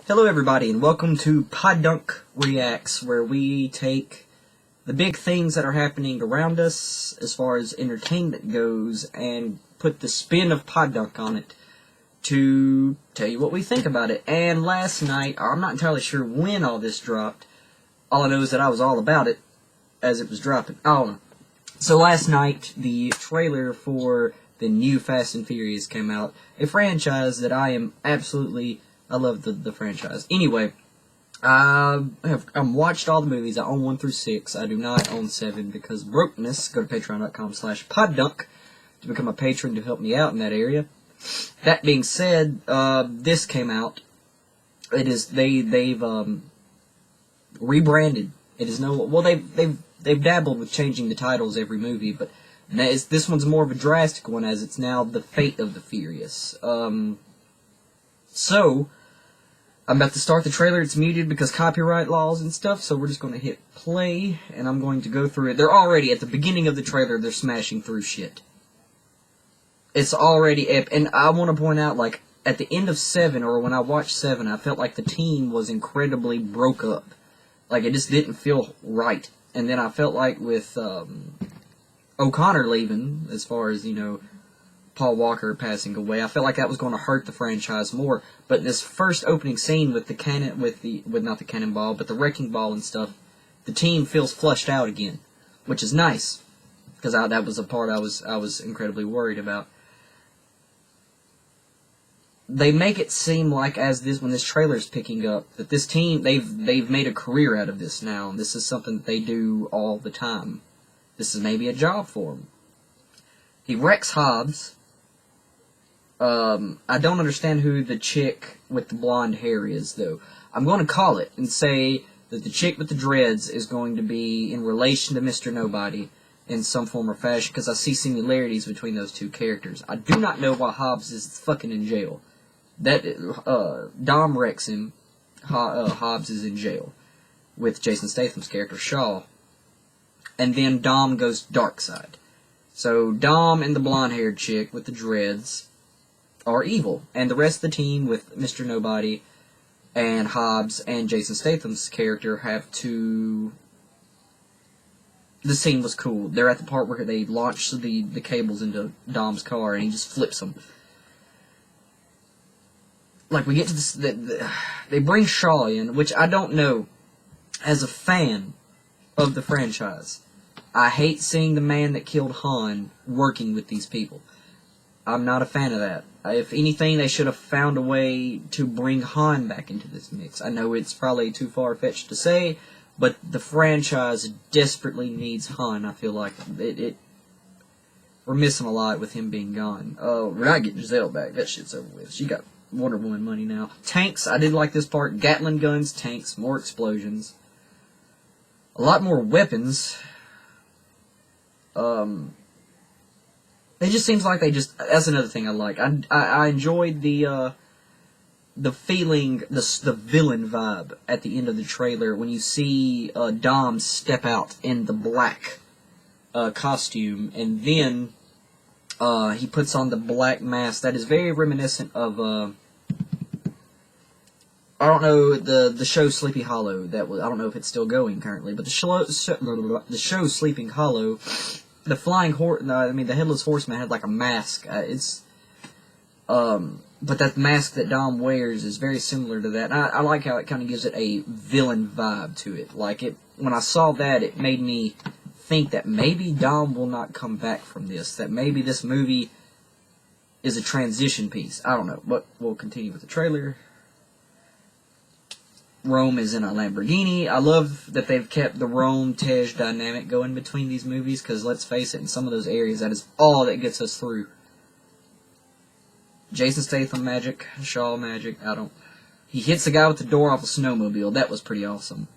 Hello everybody and welcome to PODdunk Reacts, where we take the big things that are happening around us as far as entertainment goes and put the spin of PODdunk on it to tell you what we think about it. And last night, I'm not entirely sure when all this dropped, all I know is that I was all about it as it was dropping. I don't know. So last night, the trailer for the new Fast and Furious came out, a franchise that I love the franchise. Anyway, I watched all the movies. I own 1 through 6. I do not own 7 because of brokenness. Go to patreon.com/poddunk to become a patron to help me out in that area. That being said, this came out. They've rebranded. It is they've dabbled with changing the titles every movie, but this one's more of a drastic one, as it's now The Fate of the Furious. So, I'm about to start the trailer. It's muted because copyright laws and stuff, so we're just going to hit play, and I'm going to go through it. They're already, at the beginning of the trailer, they're smashing through shit. It's already epic, and I want to point out, like, at the end of 7, or when I watched 7, I felt like the team was incredibly broke up. Like, it just didn't feel right. And then I felt like with O'Connor leaving, as far as, you know, Paul Walker passing away, I felt like that was going to hurt the franchise more. But in this first opening scene with the not the cannonball, but the wrecking ball and stuff, the team feels flushed out again, which is nice, because that was a part I was incredibly worried about. They make it seem like when this trailer's picking up, that this team they've made a career out of this now. And this is something that they do all the time. This is maybe a job for them. He wrecks Hobbs. I don't understand who the chick with the blonde hair is, though. I'm going to call it and say that the chick with the dreads is going to be in relation to Mr. Nobody in some form or fashion, because I see similarities between those two characters. I do not know why Hobbs is fucking in jail. Dom wrecks him. Hobbs is in jail with Jason Statham's character, Shaw. And then Dom goes dark side. So Dom and the blonde-haired chick with the dreads are evil, and the rest of the team with Mr. Nobody and Hobbs and Jason Statham's character have to... The scene was cool. They're at the part where they launch the cables into Dom's car, and he just flips them. Like, we get to this... They bring Shaw in, which I don't know. As a fan of the franchise, I hate seeing the man that killed Han working with these people. I'm not a fan of that. If anything, they should have found a way to bring Han back into this mix. I know it's probably too far-fetched to say, but the franchise desperately needs Han. I feel like we're missing a lot with him being gone. Oh, we're not getting Giselle back. That shit's over with. She got Wonder Woman money now. Tanks, I did like this part. Gatling guns, tanks, more explosions. A lot more weapons. It just seems like that's another thing I like. I enjoyed the feeling, the villain vibe at the end of the trailer when you see Dom step out in the black costume, and then he puts on the black mask that is very reminiscent of I don't know, the show Sleepy Hollow. I don't know if it's still going currently, but the show Sleeping Hollow, the Headless Horseman had like a mask. But that mask that Dom wears is very similar to that. And I like how it kind of gives it a villain vibe to it. Like, when I saw that, it made me think that maybe Dom will not come back from this. That maybe this movie is a transition piece. I don't know, but we'll continue with the trailer. Rome is in a Lamborghini. I love that they've kept the Rome-Tej dynamic going between these movies, because let's face it, in some of those areas, that is all that gets us through. Jason Statham magic, Shaw magic, He hits the guy with the door off a snowmobile. That was pretty awesome.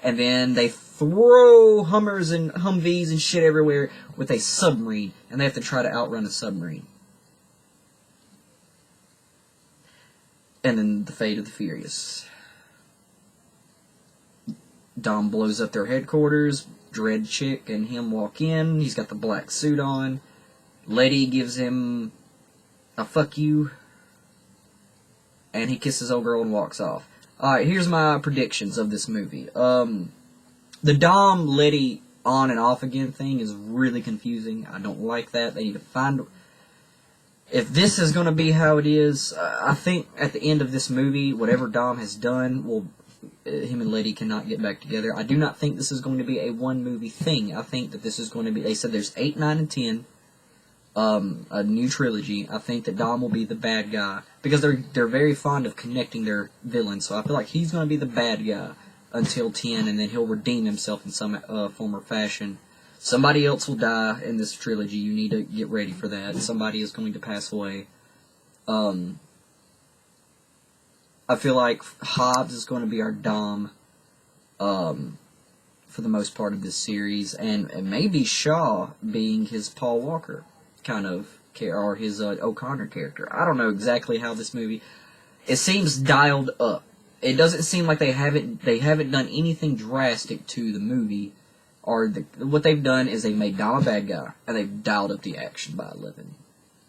And then they throw Hummers and Humvees and shit everywhere with a submarine, and they have to try to outrun a submarine. And then the Fate of the Furious. Dom blows up their headquarters. Dread chick and him walk in. He's got the black suit on. Letty gives him a fuck you. And he kisses old girl and walks off. Alright, here's my predictions of this movie. The Dom Letty on and off again thing is really confusing. I don't like that. They need to find... If this is going to be how it is, I think at the end of this movie, whatever Dom has done, him and Letty cannot get back together. I do not think this is going to be a one-movie thing. I think that this is going to be... They said there's 8, 9, and 10. A new trilogy. I think that Dom will be the bad guy. Because they're very fond of connecting their villains. So I feel like he's going to be the bad guy until 10, and then he'll redeem himself in some form or fashion. Somebody else will die in this trilogy. You need to get ready for that. Somebody is going to pass away. I feel like Hobbs is going to be our Dom for the most part of this series. And maybe Shaw being his Paul Walker kind of, or his O'Connor character. I don't know exactly how this movie... It seems dialed up. It doesn't seem like they haven't done anything drastic to the movie. What they've done is they made Dom a bad guy, and they've dialed up the action by 11.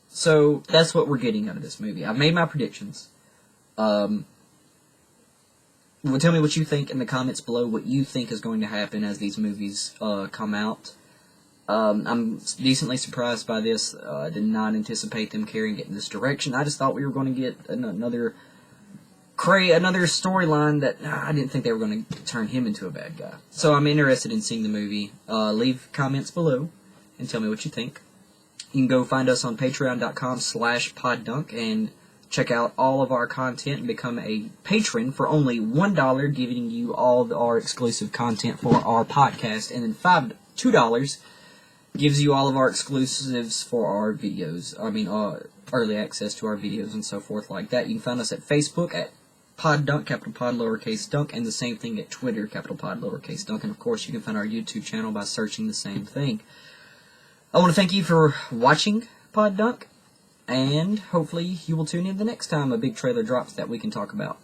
So, that's what we're getting out of this movie. I've made my predictions. Tell me what you think in the comments below, what you think is going to happen as these movies come out. I'm decently surprised by this. I did not anticipate them carrying it in this direction. I just thought we were going to get another storyline that I didn't think they were going to turn him into a bad guy. So I'm interested in seeing the movie. Leave comments below and tell me what you think. You can go find us on patreon.com/PODdunk and check out all of our content and become a patron for only $1, giving you all of our exclusive content for our podcast, and then $2 gives you all of our exclusives for our videos. I mean, early access to our videos and so forth like that. You can find us at Facebook at PODdunk, capital Pod, lowercase dunk, and the same thing at Twitter, capital Pod, lowercase dunk. And of course, you can find our YouTube channel by searching the same thing. I want to thank you for watching PODdunk, and hopefully you will tune in the next time a big trailer drops that we can talk about.